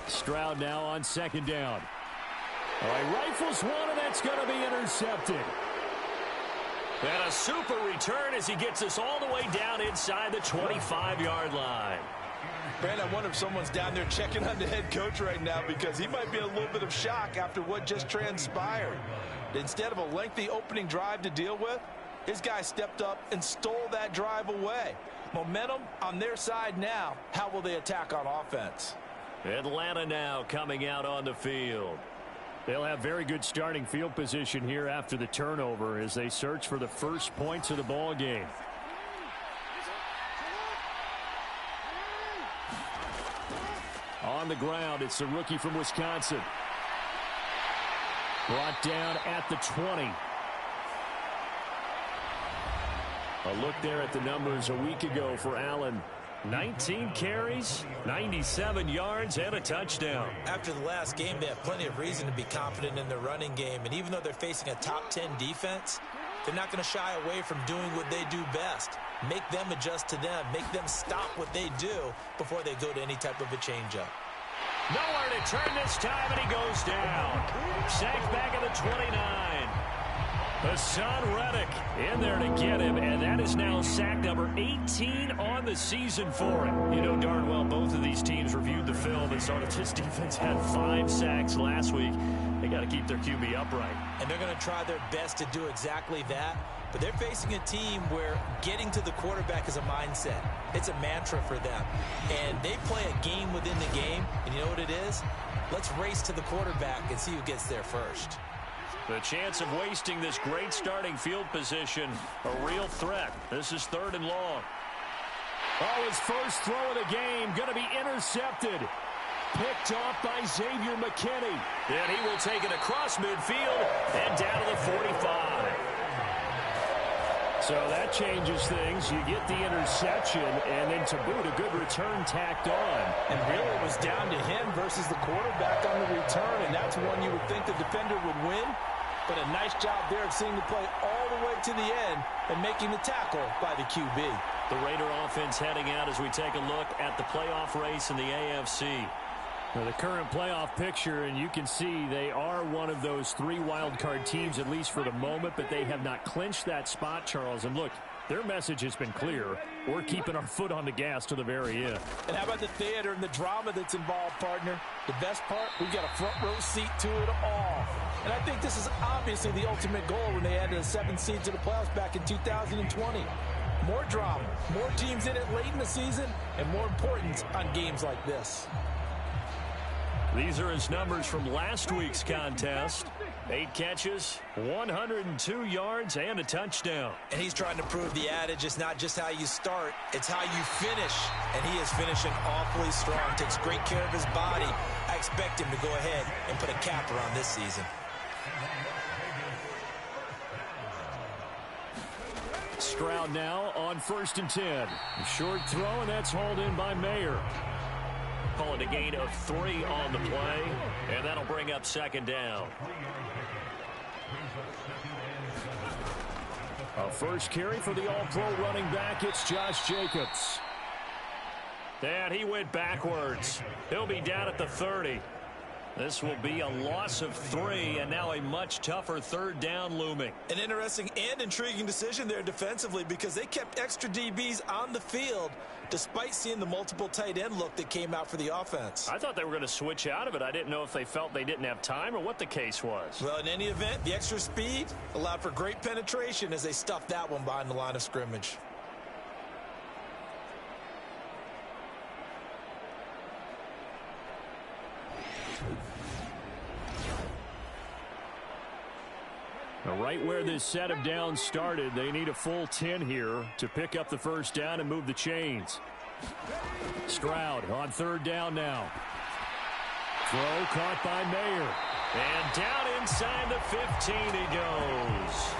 Stroud now on second down. All right, rifles one, and that's going to be intercepted. And a super return as he gets us all the way down inside the 25-yard line. Brandon, I wonder if someone's down there checking on the head coach right now, because he might be in a little bit of shock after what just transpired. Instead of a lengthy opening drive to deal with, his guy stepped up and stole that drive away. Momentum on their side now. How will they attack on offense? Atlanta now coming out on the field. They'll have very good starting field position here after the turnover as they search for the first points of the ball game. On the ground, it's the rookie from Wisconsin. Brought down at the 20. A look there at the numbers a week ago for Allen. 19 carries, 97 yards, and a touchdown. After the last game, they have plenty of reason to be confident in their running game. And even though they're facing a top 10 defense, they're not going to shy away from doing what they do best. Make them adjust to them. Make them stop what they do before they go to any type of a changeup. Nowhere to turn this time, and he goes down. Sacked back at the 29. Hassan Reddick in there to get him, and that is now sack number 18 on the season for him. You know darn well both of these teams reviewed the film and saw that this defense had 5 sacks last week. They got to keep their QB upright. And they're going to try their best to do exactly that. But they're facing a team where getting to the quarterback is a mindset. It's a mantra for them. And they play a game within the game. And you know what it is? Let's race to the quarterback and see who gets there first. The chance of wasting this great starting field position, a real threat. This is 3rd and long. Oh, his first throw of the game going to be intercepted. Picked off by Xavier McKinney. And he will take it across midfield and down to the 45. So that changes things. You get the interception, and then to boot, a good return tacked on. And really it was down to him versus the quarterback on the return, and that's one you would think the defender would win. But a nice job there of seeing the play all the way to the end and making the tackle by the QB. The Raider offense heading out as we take a look at the playoff race in the AFC. Now the current playoff picture, and you can see they are one of those 3 wildcard teams, at least for the moment, but they have not clinched that spot, Charles. And look, their message has been clear. We're keeping our foot on the gas to the very end. And how about the theater and the drama that's involved, partner? The best part, we've got a front row seat to it all. And I think this is obviously the ultimate goal when they added a 7th seed to the playoffs back in 2020. More drama, more teams in it late in the season, and more importance on games like this. These are his numbers from last week's contest. 8 catches, 102 yards, and a touchdown. And he's trying to prove the adage, it's not just how you start, it's how you finish. And he is finishing awfully strong, takes great care of his body. I expect him to go ahead and put a capper on this season. Stroud now on 1st and 10. A short throw, and that's hauled in by Mayer. Call it a gain of 3 on the play, and that'll bring up 2nd down. A first carry for the all-pro running back. It's Josh Jacobs. And he went backwards. He'll be down at the 30. This will be a loss of 3, and now a much tougher 3rd down looming. An interesting and intriguing decision there defensively, because they kept extra DBs on the field despite seeing the multiple tight end look that came out for the offense. I thought they were going to switch out of it. I didn't know if they felt they didn't have time or what the case was. Well, in any event, the extra speed allowed for great penetration as they stuffed that one behind the line of scrimmage. Now, right where this set of downs started, they need a full 10 here to pick up the first down and move the chains. Stroud on 3rd down now. Throw caught by Mayer. And down inside the 15 he goes.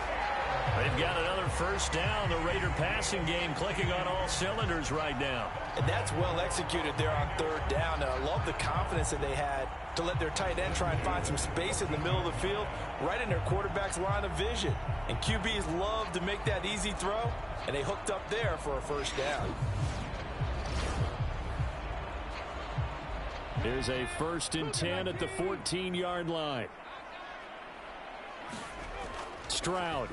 They've got another first down. The Raider passing game clicking on all cylinders right now. And that's well executed there on third down. And I love the confidence that they had to let their tight end try and find some space in the middle of the field, right in their quarterback's line of vision. And QBs love to make that easy throw, and they hooked up there for a first down. Here's a 1st and 10 at the 14-yard line. Stroud.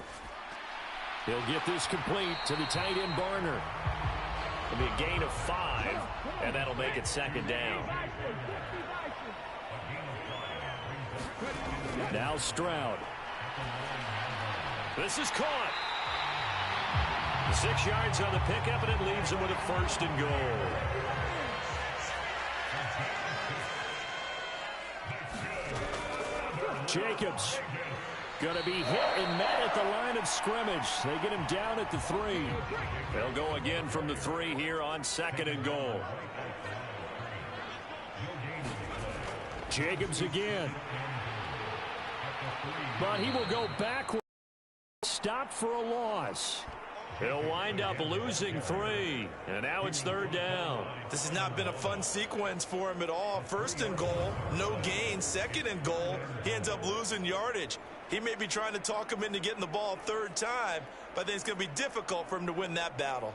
He'll get this complete to the tight end Barner. It'll be a gain of 5, and that'll make it 2nd down. Now Stroud. This is caught. 6 yards on the pickup, and it leaves him with a 1st and goal. Jacobs going to be hit and met at the line of scrimmage. They get him down at the 3. They'll go again from the 3 here on 2nd and goal. Jacobs again. But he will go backward. Stopped for a loss. He'll wind up losing 3, and now it's 3rd down. This has not been a fun sequence for him at all. 1st and goal, no gain. 2nd and goal, he ends up losing yardage. He may be trying to talk him into getting the ball 3rd time, but I think it's going to be difficult for him to win that battle.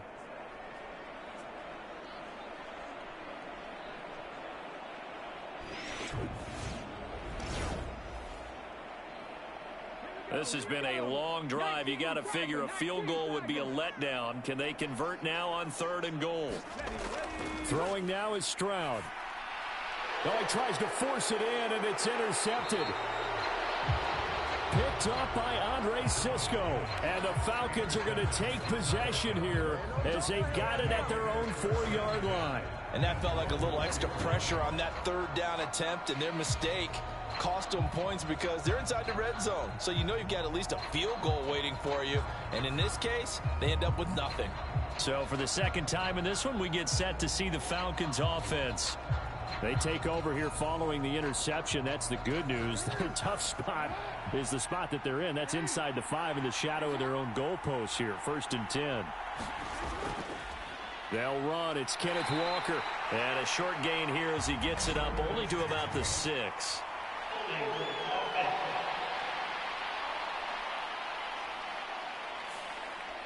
This has been a long drive. You got to figure a field goal would be a letdown. Can they convert now on 3rd and goal? Throwing now is Stroud. Oh, he tries to force it in, and it's intercepted. Picked up by Andre Sisco. And the Falcons are going to take possession here as they've got it at their own 4-yard line. And that felt like a little extra pressure on that 3rd down attempt, and their mistake cost them points because they're inside the red zone. So you know you've got at least a field goal waiting for you. And in this case, they end up with nothing. So for the 2nd time in this one, we get set to see the Falcons offense. They take over here following the interception. That's the good news. The tough spot is the spot that they're in. That's inside the 5 in the shadow of their own goalpost here. 1st and 10. They'll run. It's Kenneth Walker. And a short gain here as he gets it up only to about the 6.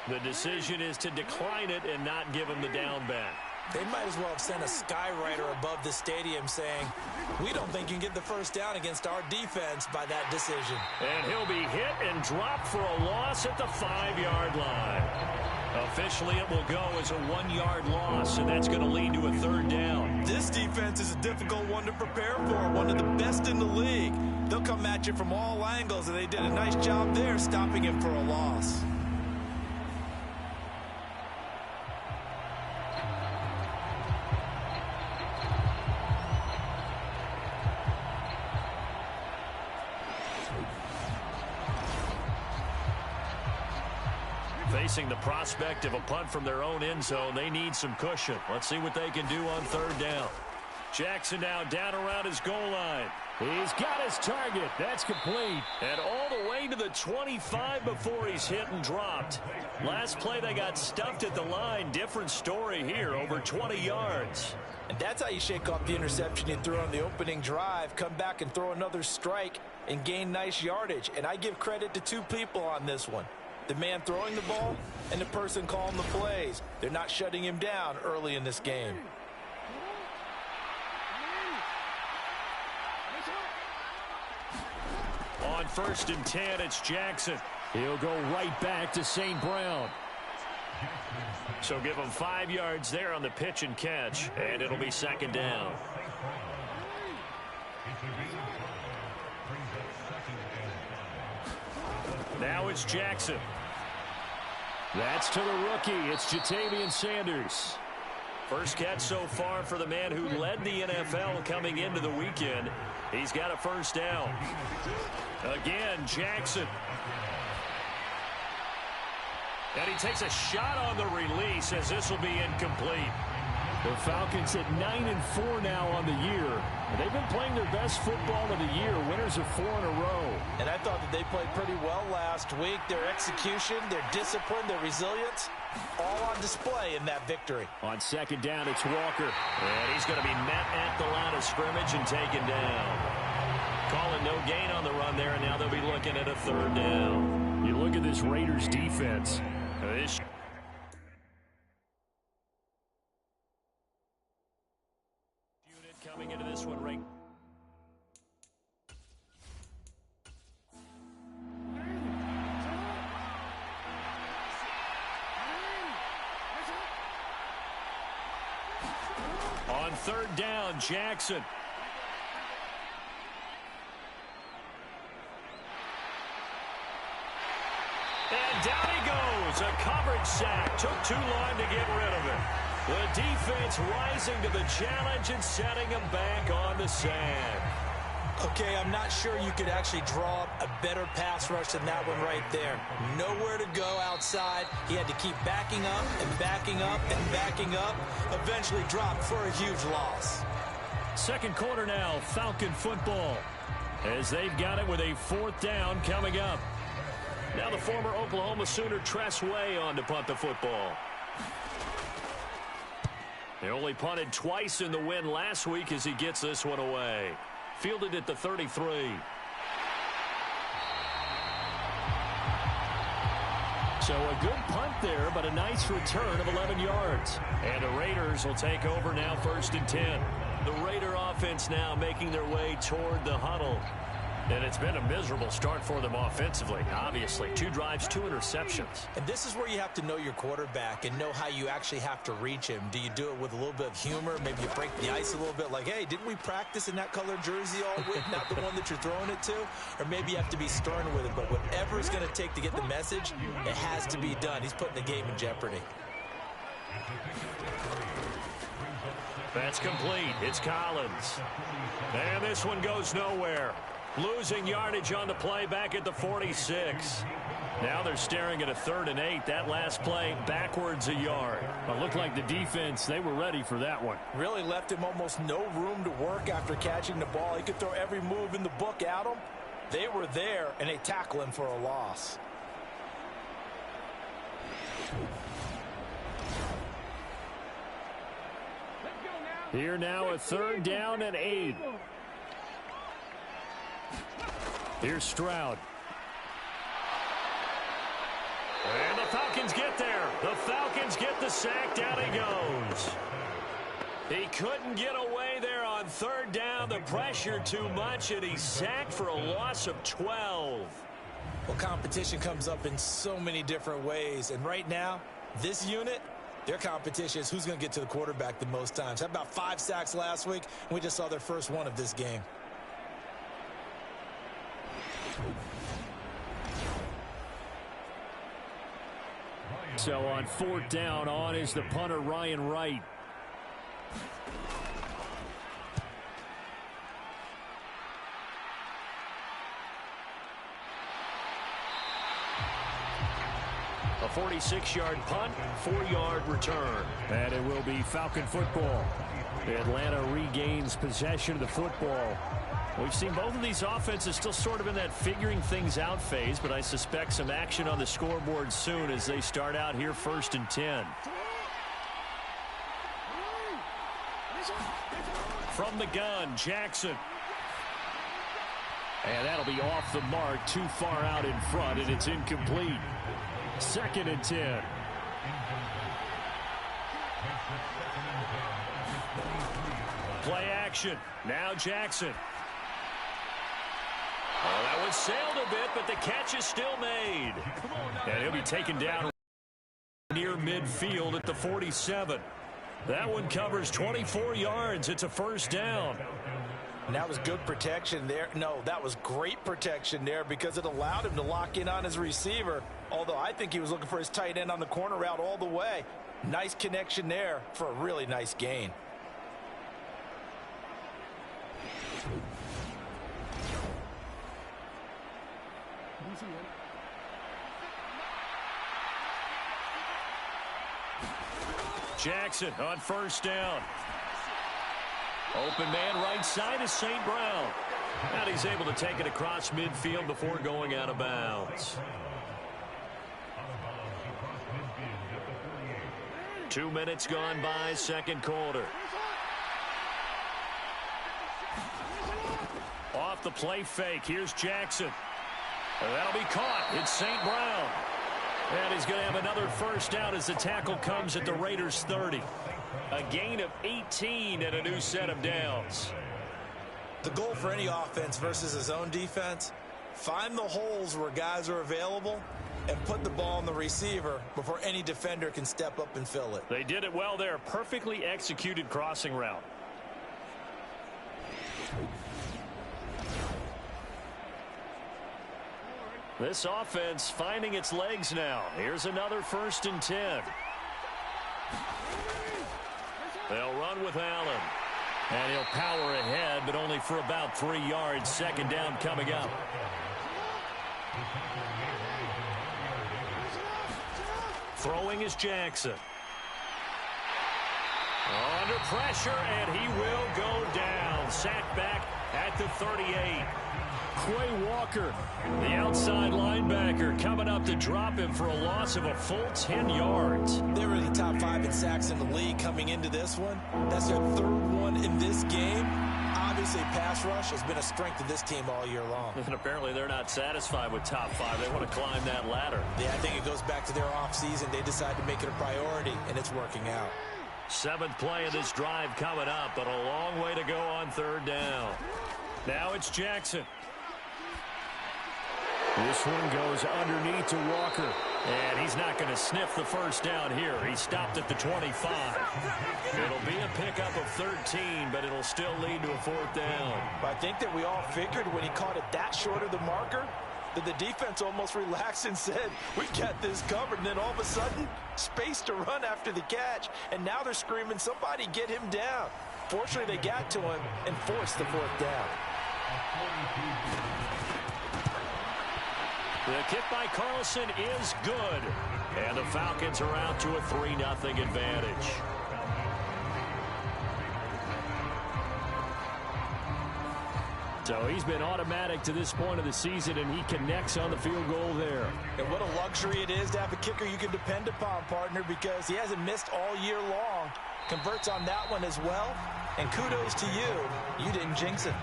The decision is to decline it and not give him the down back. They might as well have sent a skywriter above the stadium saying, we don't think you can get the 1st down against our defense by that decision. And he'll be hit and dropped for a loss at the 5-yard line. Officially, it will go as a 1-yard loss, and that's going to lead to a 3rd down. This defense is a difficult one to prepare for, one of the best in the league. They'll come at you from all angles, and they did a nice job there stopping him for a loss. Facing the prospect of a punt from their own end zone, they need some cushion. Let's see what they can do on 3rd down. Jackson now down around his goal line. He's got his target. That's complete. And all the way to the 25 before he's hit and dropped. Last play they got stuffed at the line. Different story here, over 20 yards. And that's how you shake off the interception you threw on the opening drive. Come back and throw another strike and gain nice yardage. And I give credit to 2 people on this one. The man throwing the ball and the person calling the plays. They're not shutting him down early in this game. On 1st and 10, it's Jackson. He'll go right back to St. Brown. So give him 5 yards there on the pitch and catch, and it'll be 2nd down. Now it's Jackson. That's to the rookie. It's Jatavian Sanders. First catch so far for the man who led the NFL coming into the weekend. He's got a 1st down. Again, Jackson. And he takes a shot on the release as this will be incomplete. The Falcons at 9-4 now on the year. And they've been playing their best football of the year. Winners of 4 in a row. And I thought that they played pretty well last week. Their execution, their discipline, their resilience, all on display in that victory. On second down, it's Walker. And he's going to be met at the line of scrimmage and taken down. Calling no gain on the run there, and now they'll be looking at a third down. You look at this Raiders defense. This unit coming into this one right. On third down, Jackson. And down he goes. A coverage sack. Took too long to get rid of it. The defense rising to the challenge and setting him back on the sand. Okay, I'm not sure you could actually draw up a better pass rush than that one right there. Nowhere to go outside. He had to keep backing up and backing up and backing up. Eventually dropped for a huge loss. Second quarter now, Falcon football. As they've got it with a fourth down coming up. Now the former Oklahoma Sooner Tress Way on to punt the football. They only punted twice in the win last week as he gets this one away. Fielded at the 33. So a good punt there, but a nice return of 11 yards. And the Raiders will take over now, 1st and 10. The Raider offense now making their way toward the huddle. And it's been a miserable start for them offensively, obviously. 2 drives, 2 interceptions. And this is where you have to know your quarterback and know how you actually have to reach him. Do you do it with a little bit of humor? Maybe you break the ice a little bit like, hey, didn't we practice in that colored jersey all week? Not the one that you're throwing it to? Or maybe you have to be stern with him. But whatever it's going to take to get the message, it has to be done. He's putting the game in jeopardy. That's complete. It's Collins. And this one goes nowhere. Losing yardage on the play back at the 46. Now they're staring at a 3rd and 8. That last play backwards a yard. It looked like the defense, they were ready for that one. Really left him almost no room to work after catching the ball. He could throw every move in the book at him. They were there, and they tackle him for a loss. Here now a 3rd down and 8. Here's Stroud. And the Falcons get there. The Falcons get the sack. Down he goes. He couldn't get away there on 3rd down. The pressure too much, and he's sacked for a loss of 12. Well, competition comes up in so many different ways. And right now, this unit, their competition is who's going to get to the quarterback the most times. Had about 5 sacks last week, and we just saw their first one of this game. So on 4th down, on is the punter, Ryan Wright. A 46-yard punt, 4-yard return. And it will be Falcon football. Atlanta regains possession of the football. We've seen both of these offenses still sort of in that figuring things out phase, but I suspect some action on the scoreboard soon as they start out here 1st and 10. From the gun, Jackson. And that'll be off the mark, too far out in front, and it's incomplete. 2nd and 10. Play action. Now Jackson. Oh, that one sailed a bit, but the catch is still made. And he'll be taken down near midfield at the 47. That one covers 24 yards. It's a 1st down. And that was good protection there. No, that was great protection there because it allowed him to lock in on his receiver. Although I think he was looking for his tight end on the corner route all the way. Nice connection there for a really nice gain. Jackson on first down. Open man right side is St. Brown. And he's able to take it across midfield before going out of bounds. 2 minutes gone by, second quarter. Off the play fake, here's Jackson. That'll be caught. It's St. Brown. And he's going to have another first down as the tackle comes at the Raiders' 30. A gain of 18 and a new set of downs. The goal for any offense versus his own defense, find the holes where guys are available and put the ball on the receiver before any defender can step up and fill it. They did it well there. Perfectly executed crossing route. This offense finding its legs now. Here's another 1st and 10. They'll run with Allen. And he'll power ahead, but only for about 3 yards. Second down coming up. Throwing is Jackson. Under pressure, and he will go down. Sacked back at the 38. Quay Walker, the outside linebacker, coming up to drop him for a loss of a full 10 yards. They were the top 5 in sacks in the league coming into this one. That's their 3rd one in this game. Obviously, pass rush has been a strength of this team all year long. And apparently they're not satisfied with top 5. They want to climb that ladder. Yeah, I think it goes back to their offseason. They decided to make it a priority, and it's working out. 7th play of this drive coming up, but a long way to go on 3rd down. Now it's Jackson. This one goes underneath to Walker. And he's not going to sniff the first down here. He stopped at the 25. It'll be a pickup of 13, but it'll still lead to a 4th down. I think that we all figured when he caught it that short of the marker that the defense almost relaxed and said, we got this covered. And then all of a sudden, space to run after the catch. And now they're screaming, somebody get him down. Fortunately, they got to him and forced the 4th down. The kick by Carlson is good. And the Falcons are out to a 3-0 advantage. So he's been automatic to this point of the season, and he connects on the field goal there. And what a luxury it is to have a kicker you can depend upon, partner, because he hasn't missed all year long. Converts on that one as well. And kudos to you. You didn't jinx it.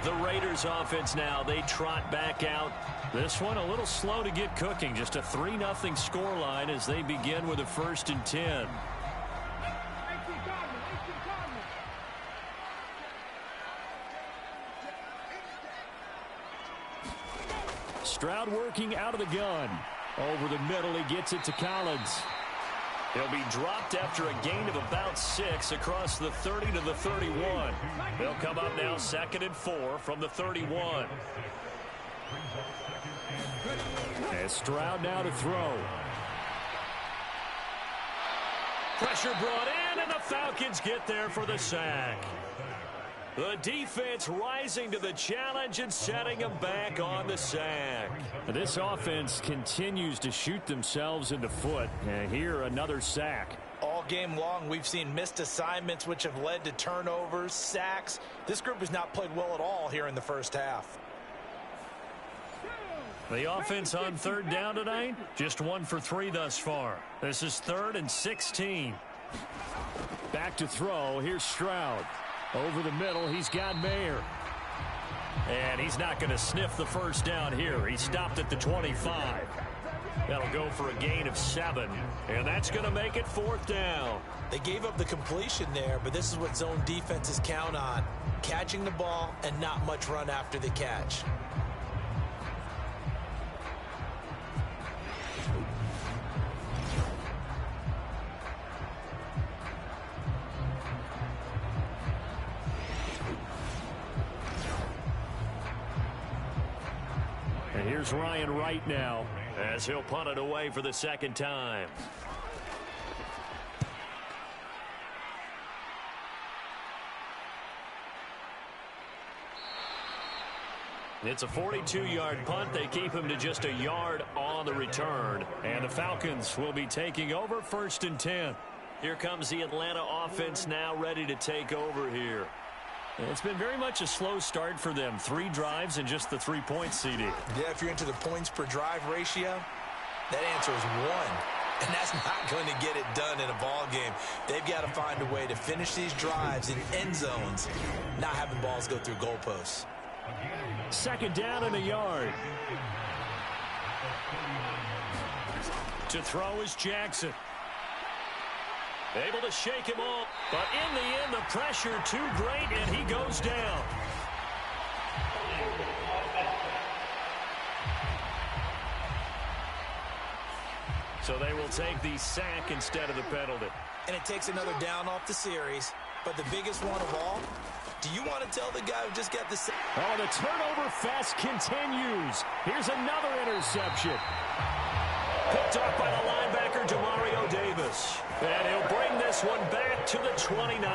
The Raiders offense now, they trot back out. This one a little slow to get cooking. Just a 3-0 scoreline as they begin with a 1st and 10. Stroud working out of the gun. Over the middle, he gets it to Collins. He'll be dropped after a gain of about 6 across the 30 to the 31. They'll come up now 2nd and 4 from the 31. And Stroud now to throw. Pressure brought in, and the Falcons get there for the sack. The defense rising to the challenge and setting them back on the sack. This offense continues to shoot themselves in the foot. And here, another sack. All game long, we've seen missed assignments, which have led to turnovers, sacks. This group has not played well at all here in the first half. The offense on 3rd down tonight, just 1 for 3 thus far. This is 3rd and 16. Back to throw. Here's Stroud. Over the middle, he's got Mayer. And he's not going to sniff the first down here. He stopped at the 25. That'll go for a gain of 7. And that's going to make it 4th down. They gave up the completion there, but this is what zone defenses count on. Catching the ball and not much run after the catch. And here's Ryan Wright now as he'll punt it away for the 2nd time. It's a 42-yard punt. They keep him to just a yard on the return. And the Falcons will be taking over 1st and 10. Here comes the Atlanta offense now ready to take over here. It's been very much a slow start for them. 3 drives and just the 3 points, CD. Yeah, if you're into the points per drive ratio, that answer is 1. And that's not going to get it done in a ball game. They've got to find a way to finish these drives in end zones, not having balls go through goalposts. 2nd down and a yard. To throw is Jackson. Able to shake him off, but in the end, the pressure too great, and he goes down. So they will take the sack instead of the penalty. And it takes another down off the series. But the biggest one of all, do you want to tell the guy who just got the sack? Oh, the turnover fest continues. Here's another interception. Picked up by the linebacker, Demario Davis. And he'll bring this one back to the 29.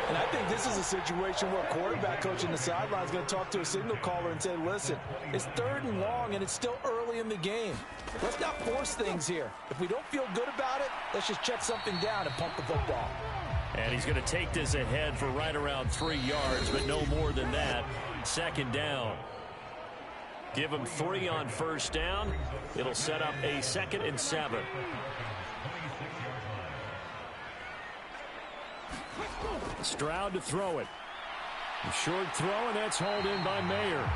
And I think this is a situation where a quarterback coach in the sideline is going to talk to a signal caller and say, listen, it's 3rd and long, and it's still early in the game. Let's not force things here. If we don't feel good about it, let's just check something down and pump the football. And he's going to take this ahead for right around 3 yards, but no more than that. 2nd down. Give him 3 on 1st down. It'll set up a 2nd and 7. Stroud to throw it. A short throw, and that's hauled in by Mayer.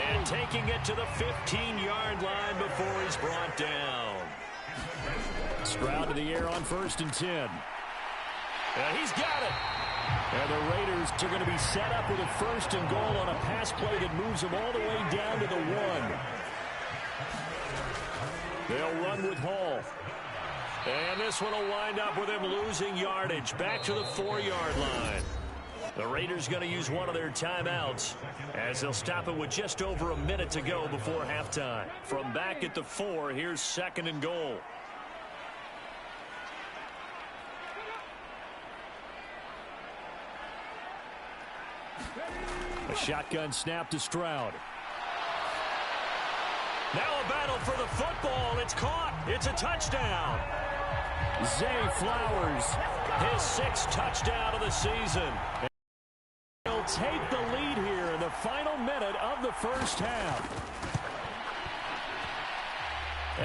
And taking it to the 15-yard line before he's brought down. Stroud to the air on 1st and 10. And he's got it. And the Raiders are going to be set up with a 1st and goal on a pass play that moves them all the way down to the 1. They'll run with Hall. And this one will wind up with him losing yardage back to the 4-yard line. The Raiders going to use one of their timeouts as they'll stop it with just over a minute to go before halftime. From back at the 4, here's 2nd and goal. A shotgun snap to Stroud. Now a battle for the football. It's caught. It's a touchdown. Zay Flowers, his 6th touchdown of the season. He'll take the lead here in the final minute of the 1st half.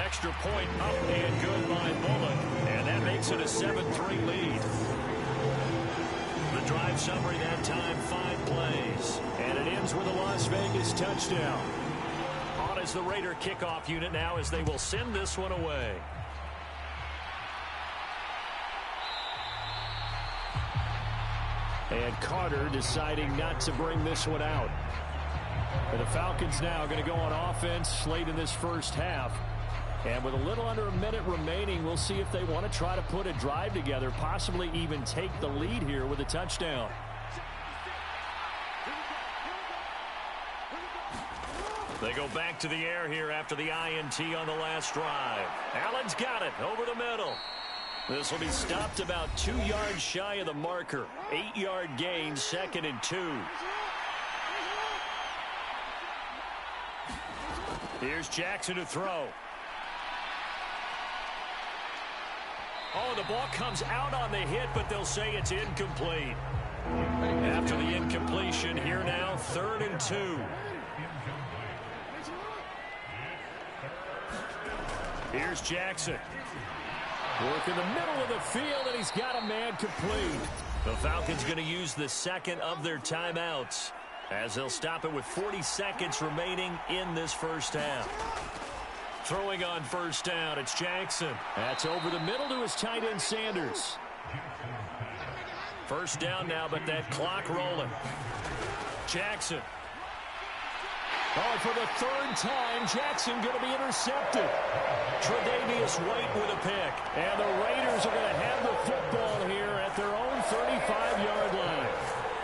Extra point up and good by Bullock. And that makes it a 7-3 lead. The drive summary that time, 5 plays. And it ends with a Las Vegas touchdown. On is the Raider kickoff unit now as they will send this one away. And Carter deciding not to bring this one out. And the Falcons now going to go on offense late in this 1st half. And with a little under a minute remaining, we'll see if they want to try to put a drive together, possibly even take the lead here with a touchdown. They go back to the air here after the INT on the last drive. Allen's got it over the middle. This will be stopped about 2 yards shy of the marker. 8-yard gain, 2nd and 2. Here's Jackson to throw. Oh, the ball comes out on the hit, but they'll say it's incomplete. After the incompletion, here now, 3rd and 2. Here's Jackson. Work in the middle of the field, and he's got a man complete. The Falcons going to use the 2nd of their timeouts as they'll stop it with 40 seconds remaining in this 1st half. Throwing on 1st down, it's Jackson. That's over the middle to his tight end, Sanders. 1st down now, but that clock rolling. Jackson. Oh, for the 3rd time, Jackson going to be intercepted. Tre'Davious White with a pick. And the Raiders are going to have the football here at their own 35-yard line.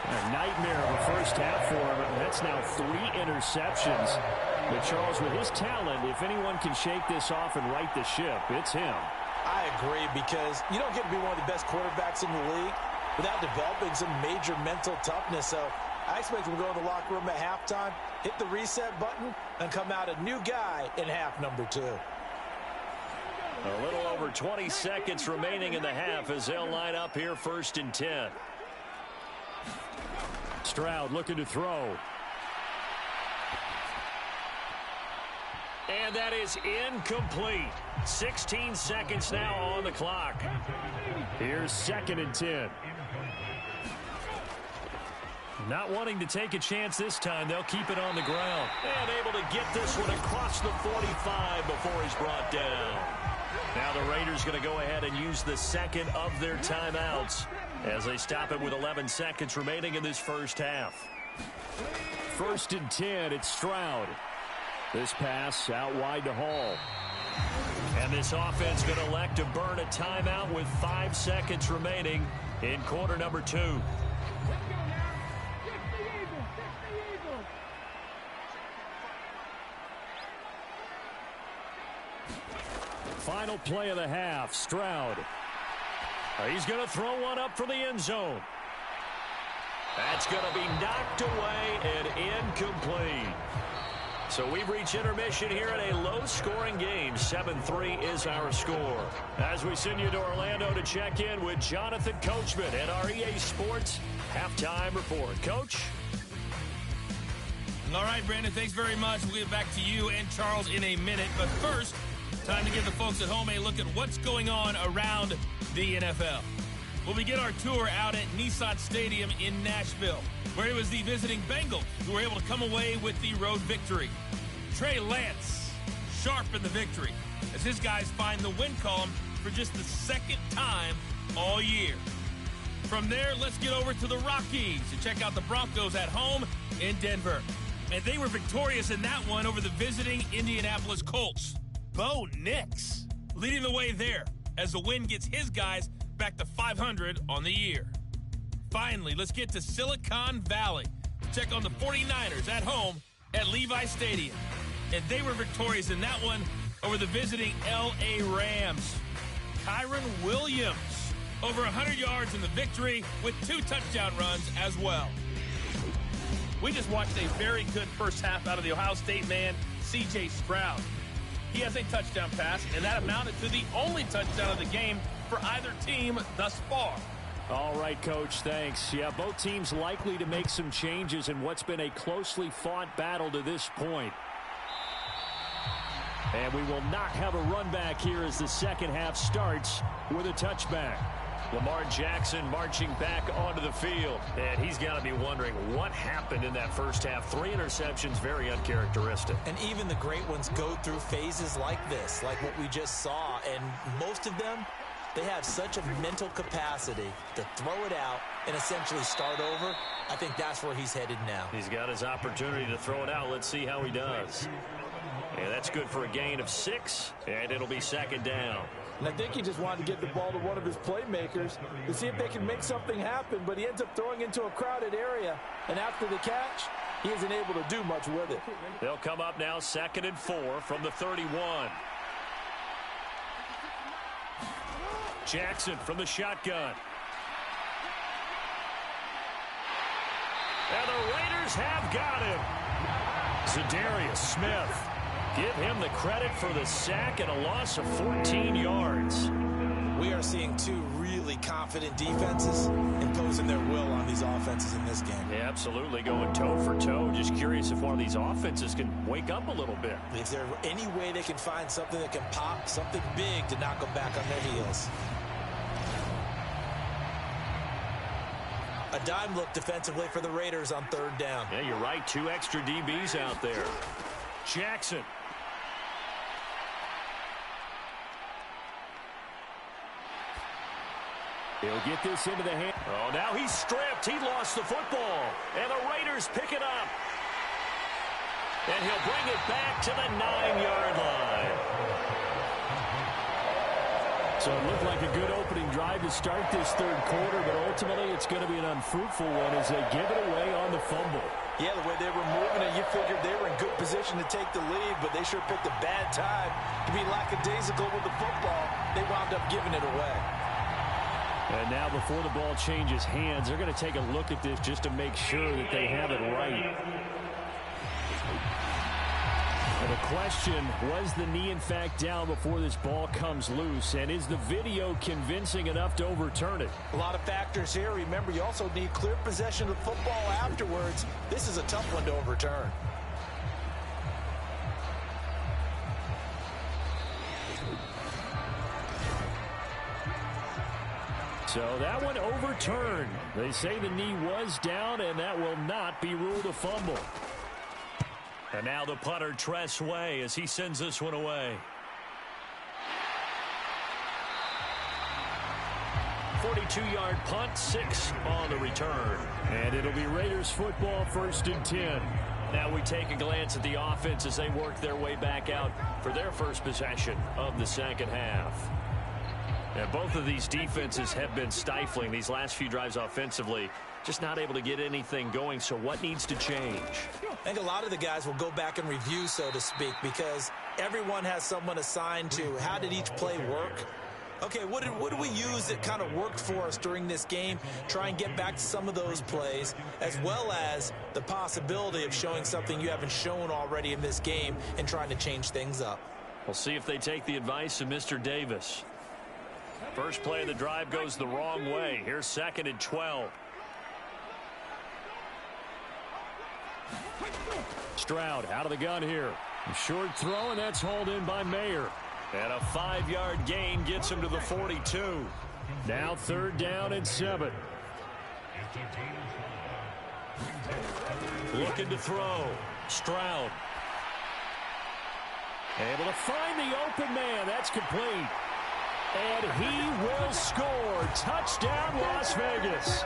A nightmare of a 1st half for him. That's now 3 interceptions. But Charles, with his talent, if anyone can shake this off and right the ship, it's him. I agree, because you don't get to be one of the best quarterbacks in the league without developing some major mental toughness. So I expect him to go in the locker room at halftime, hit the reset button, and come out a new guy in half number 2. A little over 20 seconds remaining in the half as they'll line up here 1st and 10. Stroud looking to throw. And that is incomplete. 16 seconds now on the clock. Here's 2nd and 10. Not wanting to take a chance this time. They'll keep it on the ground. And able to get this one across the 45 before he's brought down. Now the Raiders going to go ahead and use the second of their timeouts as they stop it with 11 seconds remaining in this first half. 1st and 10, it's Stroud. This pass out wide to Hall. And this offense going to elect to burn a timeout with 5 seconds remaining in quarter number 2. Final play of the half, Stroud. He's going to throw one up for the end zone. That's going to be knocked away and incomplete. So we've reached intermission here in a low-scoring game. 7-3 is our score. As we send you to Orlando to check in with Jonathan Coachman at our EA Sports Halftime Report. Coach? All right, Brandon, thanks very much. We'll get back to you and Charles in a minute. But first, time to give the folks at home a look at what's going on around the NFL. We'll begin our tour out at Nissan Stadium in Nashville, where it was the visiting Bengals who were able to come away with the road victory. Trey Lance, sharp in the victory, as his guys find the win column for just the 2nd time all year. From there, let's get over to the Rockies to check out the Broncos at home in Denver. And they were victorious in that one over the visiting Indianapolis Colts. Bo Nix leading the way there as the win gets his guys back to 500 on the year. Finally, let's get to Silicon Valley to check on the 49ers at home at Levi Stadium. And they were victorious in that one over the visiting L.A. Rams. Kyron Williams over 100 yards in the victory with 2 touchdown runs as well. We just watched a very good first half out of the Ohio State man, C.J. Stroud. He has a touchdown pass, and that amounted to the only touchdown of the game for either team thus far. All right, Coach, thanks. Yeah, both teams likely to make some changes in what's been a closely fought battle to this point. And we will not have a run back here as the second half starts with a touchback. Lamar Jackson marching back onto the field. And he's got to be wondering what happened in that first half. 3 interceptions, very uncharacteristic. And even the great ones go through phases like this, like what we just saw. And most of them, they have such a mental capacity to throw it out and essentially start over. I think that's where he's headed now. He's got his opportunity to throw it out. Let's see how he does. And that's good for a gain of 6, and it'll be 2nd down. And I think he just wanted to get the ball to one of his playmakers to see if they can make something happen, but he ends up throwing into a crowded area. And after the catch, he isn't able to do much with it. They'll come up now 2nd and 4 from the 31. Jackson from the shotgun. And the Raiders have got him. Za'Darius Smith. Give him the credit for the sack and a loss of 14 yards. We are seeing 2 really confident defenses imposing their will on these offenses in this game. Yeah, absolutely, going toe for toe. Just curious if one of these offenses can wake up a little bit. Is there any way they can find something that can pop, something big to knock them back on their heels? A dime look defensively for the Raiders on 3rd down. Yeah, you're right. 2 extra DBs out there. Jackson. He'll get this into the hand. Oh, now he's stripped. He lost the football. And the Raiders pick it up. And he'll bring it back to the 9-yard line. So it looked like a good opening drive to start this 3rd quarter, but ultimately it's going to be an unfruitful one as they give it away on the fumble. Yeah, the way they were moving it, you figured they were in good position to take the lead, but they sure picked a bad time to be lackadaisical with the football. They wound up giving it away. And now before the ball changes hands, they're going to take a look at this just to make sure that they have it right. And the question, was the knee in fact down before this ball comes loose? And is the video convincing enough to overturn it? A lot of factors here. Remember, you also need clear possession of the football afterwards. This is a tough one to overturn. So that one overturned. They say the knee was down, and that will not be ruled a fumble. And now the punter, Tress Way, as he sends this one away. 42-yard punt, 6 on the return. And it'll be Raiders football, 1st and 10. Now we take a glance at the offense as they work their way back out for their first possession of the second half. And both of these defenses have been stifling these last few drives offensively. Just not able to get anything going. So what needs to change? I think a lot of the guys will go back and review, so to speak, because everyone has someone assigned to how did each play work. Okay, what did we use that kind of worked for us during this game? Try and get back to some of those plays, as well as the possibility of showing something you haven't shown already in this game and trying to change things up. We'll see if they take the advice of Mr. Davis. First play of the drive goes the wrong way. Here's 2nd and 12. Stroud out of the gun here. A short throw, and that's hauled in by Mayer. And a 5-yard gain gets him to the 42. Now 3rd down and 7. Looking to throw. Stroud. Able to find the open man. That's complete. And he will score. Touchdown, Las Vegas.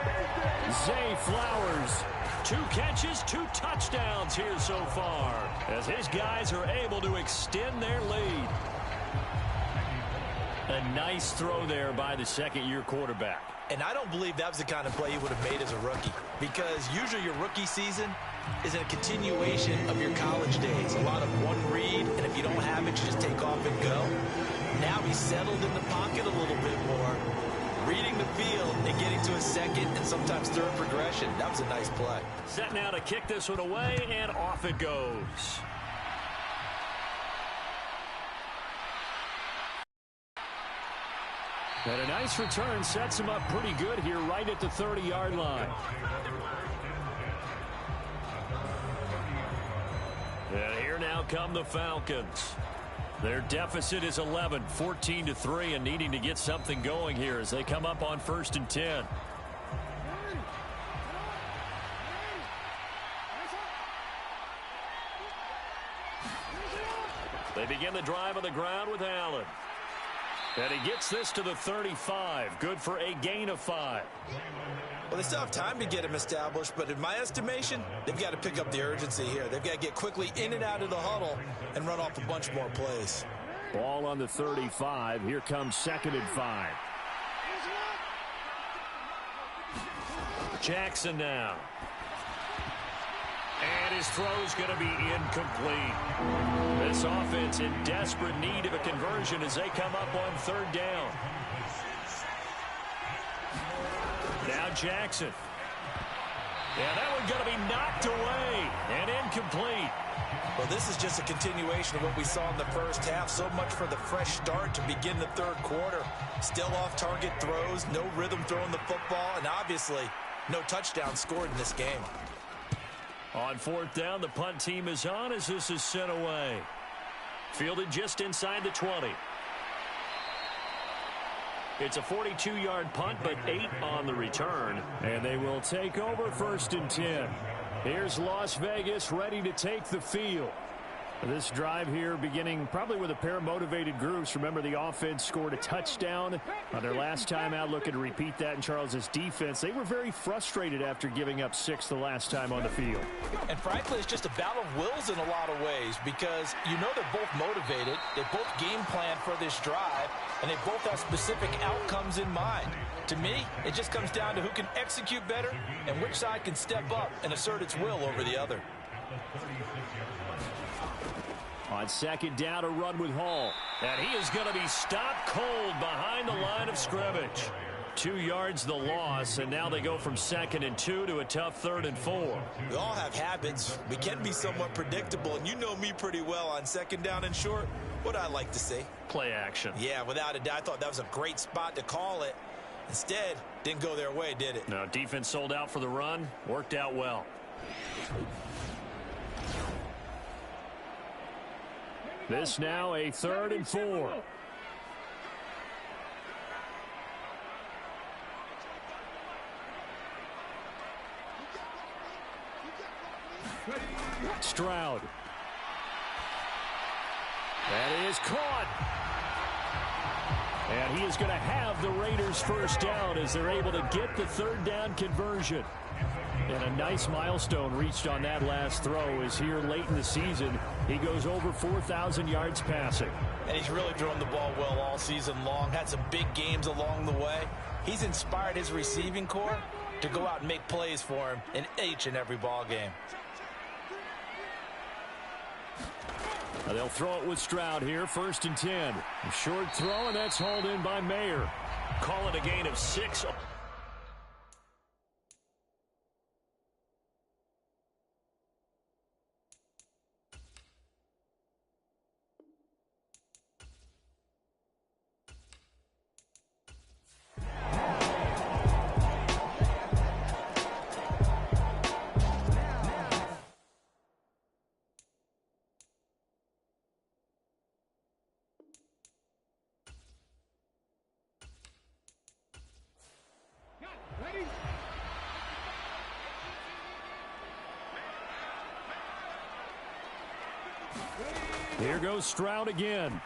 Zay Flowers. 2 catches, 2 touchdowns here so far, as his guys are able to extend their lead. A nice throw there by the second-year quarterback. And I don't believe that was the kind of play he would have made as a rookie, because usually your rookie season is a continuation of your college days. A lot of one read, and if you don't have it, you just take off and go. Now he's settled in the pocket a little bit more, reading the field and getting to a second and sometimes third progression. That was a nice play. Set now to kick this one away, and off it goes. And a nice return sets him up pretty good here right at the 30-yard line. And here now come the Falcons. Their deficit is 11, 14-3, and needing to get something going here as they come up on 1st and 10. They begin the drive on the ground with Allen. And he gets this to the 35. Good for a gain of 5. Well, they still have time to get him established, but in my estimation, they've got to pick up the urgency here. They've got to get quickly in and out of the huddle and run off a bunch more plays. Ball on the 35. Here comes 2nd and 5. Jackson now. And his throw's going to be incomplete. This offense in desperate need of a conversion as they come up on 3rd down. Now Jackson. Yeah, that one's going to be knocked away and incomplete. Well, this is just a continuation of what we saw in the first half. So much for the fresh start to begin the 3rd quarter. Still off-target throws, no rhythm throwing the football, and obviously no touchdown scored in this game. On 4th down, the punt team is on as this is sent away. Fielded just inside the 20. It's a 42-yard punt, but 8 on the return. And they will take over 1st and 10. Here's Las Vegas ready to take the field. This drive here beginning probably with a pair of motivated groups. Remember, the offense scored a touchdown on their last time out. Looking to repeat that in Charles's defense. They were very frustrated after giving up 6 the last time on the field. And frankly, it's just a battle of wills in a lot of ways, because you know they're both motivated. They both game plan for this drive, and they both have specific outcomes in mind. To me, it just comes down to who can execute better and which side can step up and assert its will over the other. On 2nd down, a run with Hall. And he is going to be stopped cold behind the line of scrimmage. 2 yards the loss, and now they go from 2nd and 2 to a tough 3rd and 4. We all have habits. We can be somewhat predictable, and you know me pretty well on 2nd down and short. What I like to see? Play action. Yeah, without a doubt. I thought that was a great spot to call it. Instead, didn't go their way, did it? No, defense sold out for the run. Worked out well. This now a 3rd and 4. Stroud. That is caught. And he is going to have the Raiders first down as they're able to get the 3rd down conversion. And a nice milestone reached on that last throw as here late in the season he goes over 4,000 yards passing. And he's really thrown the ball well all season long. Had some big games along the way. He's inspired his receiving corps to go out and make plays for him in each and every ball game. They'll throw it with Stroud here, 1st and 10. A short throw, and that's hauled in by Mayer. Call it a gain of 6. Here goes Stroud again.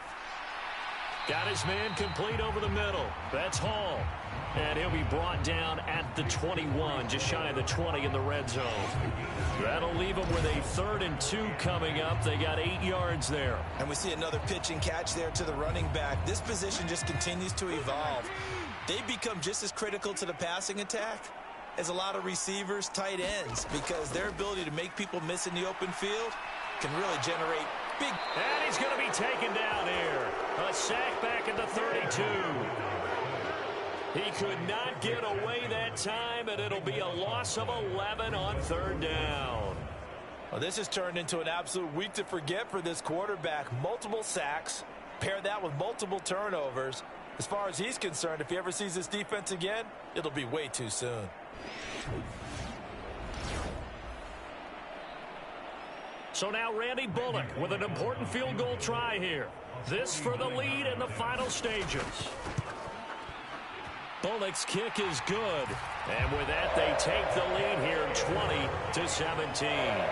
Got his man complete over the middle. That's Hall. And he'll be brought down at the 21, just shy of the 20 in the red zone. That'll leave them with a 3rd and 2 coming up. They got 8 yards there. And we see another pitch and catch there to the running back. This position just continues to evolve. They become just as critical to the passing attack as a lot of receivers, tight ends, because their ability to make people miss in the open field can really generate big. And he's going to be taken down here. A sack back at the 32. He could not get away that time, and it'll be a loss of 11 on 3rd down. Well, this has turned into an absolute week to forget for this quarterback. Multiple sacks. Pair that with multiple turnovers. As far as he's concerned, if he ever sees this defense again, it'll be way too soon. So now Randy Bullock with an important field goal try here. This for the lead in the final stages. Bullock's kick is good. And with that, they take the lead here 20-17.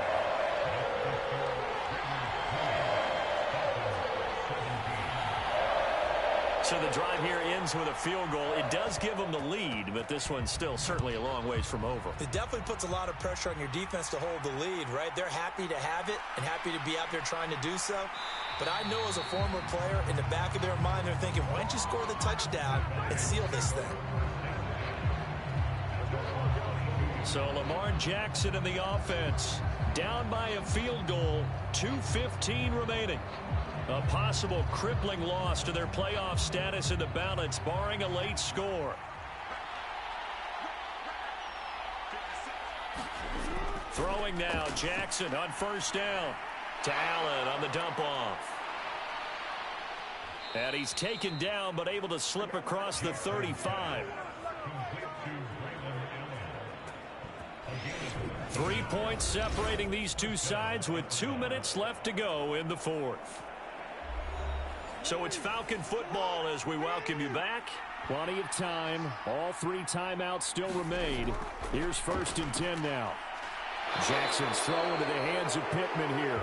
So the drive here ends with a field goal. It does give them the lead, but this one's still certainly a long ways from over. It definitely puts a lot of pressure on your defense to hold the lead, right? They're happy to have it and happy to be out there trying to do so. But I know as a former player, in the back of their mind, they're thinking, why don't you score the touchdown and seal this thing? So Lamar Jackson in the offense, down by a field goal, 2:15 remaining. A possible crippling loss to their playoff status in the balance, barring a late score. Throwing now, Jackson on 1st down. To Allen on the dump-off. And he's taken down, but able to slip across the 35. 3 points separating these two sides with 2 minutes left to go in the 4th. So it's Falcon football as we welcome you back. Plenty of time. All 3 timeouts still remain. Here's 1st and 10 now. Jackson's throw into the hands of Pittman here.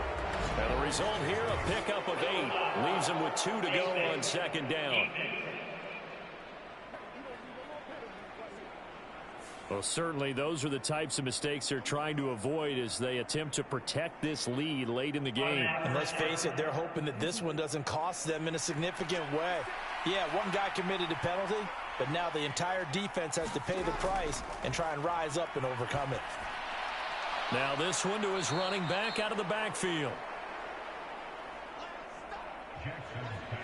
And the result here, a pickup of 8. Leaves him with 2 to go on 2nd down. Well, certainly those are the types of mistakes they're trying to avoid as they attempt to protect this lead late in the game. And let's face it, they're hoping that this one doesn't cost them in a significant way. Yeah, one guy committed a penalty, but now the entire defense has to pay the price and try and rise up and overcome it. Now this one to his running back out of the backfield.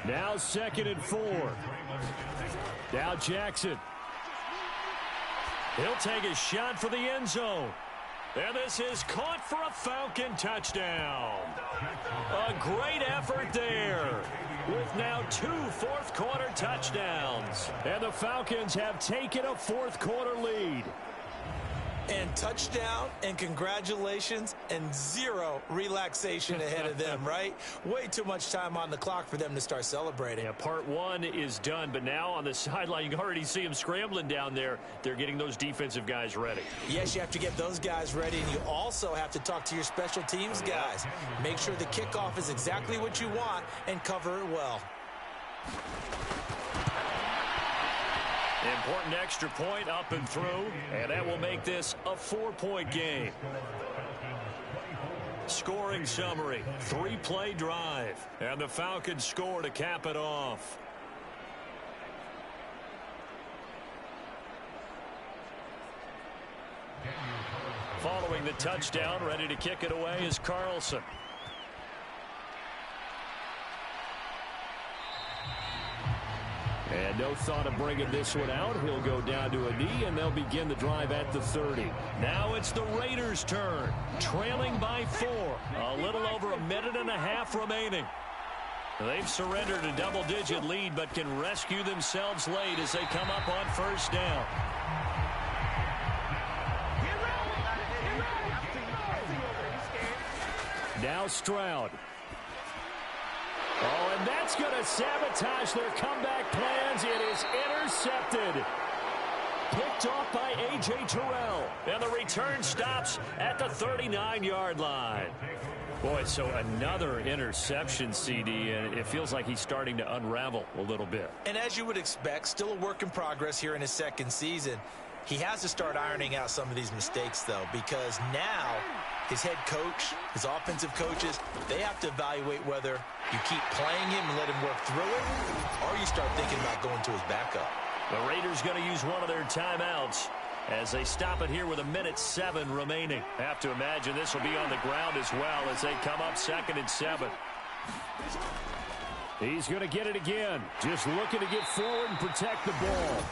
Now 2nd and 4. Now Jackson. He'll take a shot for the end zone. And this is caught for a Falcon touchdown. A great effort there, with now 2 fourth-quarter touchdowns. And the Falcons have taken a fourth-quarter lead. And touchdown, and congratulations, and 0 relaxation ahead of them, right? Way too much time on the clock for them to start celebrating. Yeah, part 1 is done, but now on the sideline, you can already see them scrambling down there. They're getting those defensive guys ready. Yes, you have to get those guys ready, and you also have to talk to your special teams guys. Make sure the kickoff is exactly what you want and cover it well. Important extra point up and through, and that will make this a 4-point game. Scoring summary, 3-play drive, and the Falcons score to cap it off. Following the touchdown, ready to kick it away is Carlson. And no thought of bringing this one out. He'll go down to a knee, and they'll begin the drive at the 30. Now it's the Raiders' turn, trailing by 4. A little over a minute and a half remaining. They've surrendered a double-digit lead, but can rescue themselves late as they come up on first down. Now Stroud. Oh, and that's going to sabotage their comeback plans. It is intercepted. Picked off by A.J. Terrell. And the return stops at the 39-yard line. Boy, so another interception, CD, and it feels like he's starting to unravel a little bit. And as you would expect, still a work in progress here in his second season. He has to start ironing out some of these mistakes, though, because now his head coach, his offensive coaches, they have to evaluate whether you keep playing him and let him work through it, or you start thinking about going to his backup. The Raiders going to use one of their timeouts as they stop it here with 1:07 remaining. Have to imagine this will be on the ground as well as they come up 2nd and 7. He's going to get it again. Just looking to get forward and protect the ball.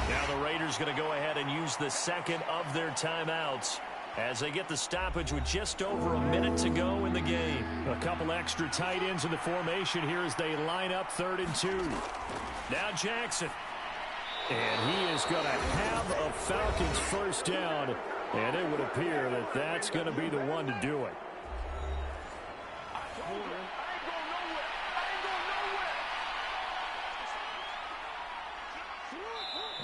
Now the Raiders going to go ahead and use the second of their timeouts as they get the stoppage with just over a minute to go in the game. A couple extra tight ends in the formation here as they line up 3rd and 2. Now Jackson. And he is going to have a Falcons first down, and it would appear that that's going to be the one to do it.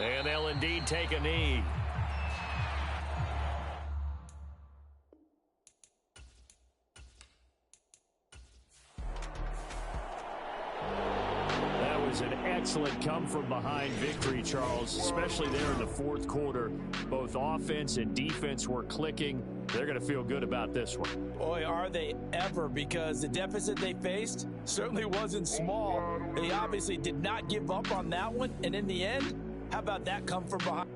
And they'll indeed take a knee. That was an excellent come-from-behind victory, Charles, especially there in the 4th quarter. Both offense and defense were clicking. They're going to feel good about this one. Boy, are they ever, because the deficit they faced certainly wasn't small. They obviously did not give up on that one, and in the end, how about that come from behind?